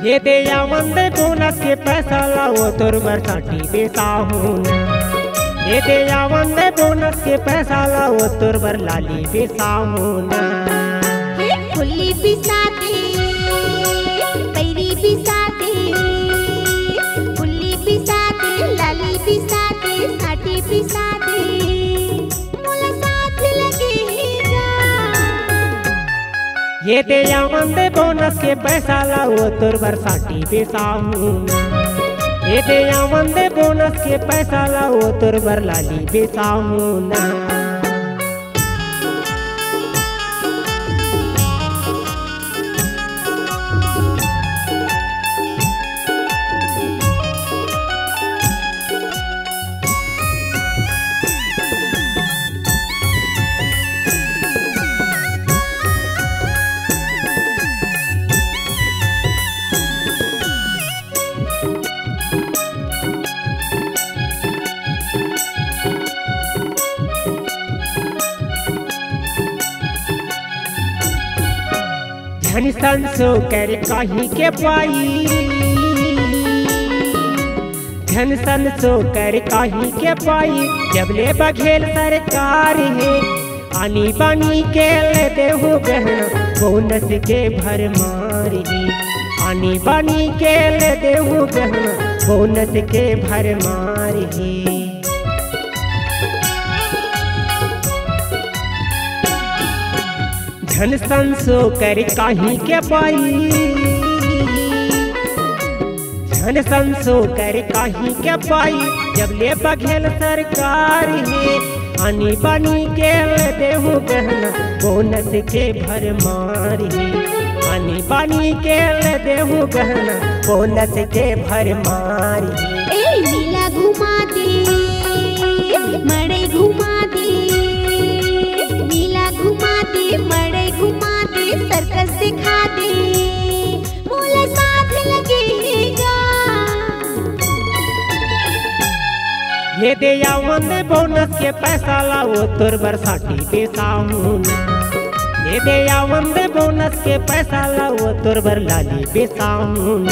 ये दे यावंदे बोनस के पैसा लाओ तोर बरसाती बेसाहुन। ये दे यावंदे बोनस के पैसा लाओ तोर बर लाली बेसाहुन। फुल्ली पिसाते पैरी पिसाते फुल्ली पिसाते लाली पिसाते साठी पिसाते मोला साथ लगेगा। ये दे यावंदे बोनस के पैसा लाओ तोर बरसाती बेसाहुन। ये दे यावंदे बोनस के पैसा लाओ तोर बर लाली बेसाहुन। धन संसो कर कहीं के पाई, धन संसो कर कहीं के पाई। जब ले बघेल सरकार है आनी बानी के ले देहु गहना बोनस के भरमार है। आनी बानी के ले देहु गहना बोनस के भरमार है। धन संसो कर कहीं के पाई, धन संसो कर कहीं के पाई। जब ले बघेल सरकार है आनी बानी के ले देहु गहना बोनस के भरमार है। आनी बानी के ले देहु गहना बोनस के भरमार है। ए नीला घुमा दे मड़ई घुमा दे, नीला घुमा दे मड़ई घुमा दे सर्कस दिखा दे मोला साथ लगेगा। ये दे यावंदे बोनस के पैसा लाओ तोर बरसाती बेसाहुन। ये दे यावंदे बोनस के पैसा लाओ तोर बर लाली बेसाहुन।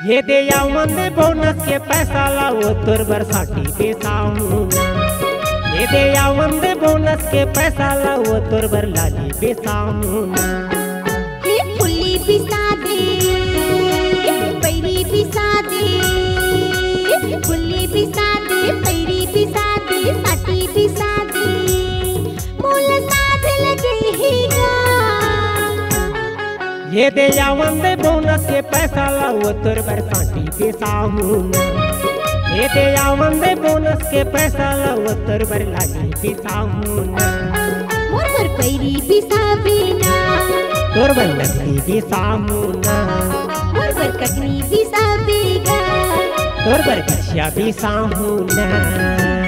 ये दे यावंदे बोनस के पैसा लाओ तोर बरसाती बेसाहुन। ये दे यावंदे बोनस के पैसा लाओ तोर बर लाली बेसाहुन। फुल्ली पिसा दे पैरी पिसा दे फुल्ली पिसा दे पैरी पिसा दे साठी पिसा दे मोला साथ लगेगा। ये दे यावंदे बोनस के पैसा लाओ तोर बरसाती बेसाहुन। ये दे यावंदे बोनस के पैसा लाओ तोर बर लाली बेसाहुन। मोर बर पैरी पिसा बिना तोर बर लगी बेसाहुन। मोर बर ककनी पिसा बेगा तोर बर कछिया भी साहू ना।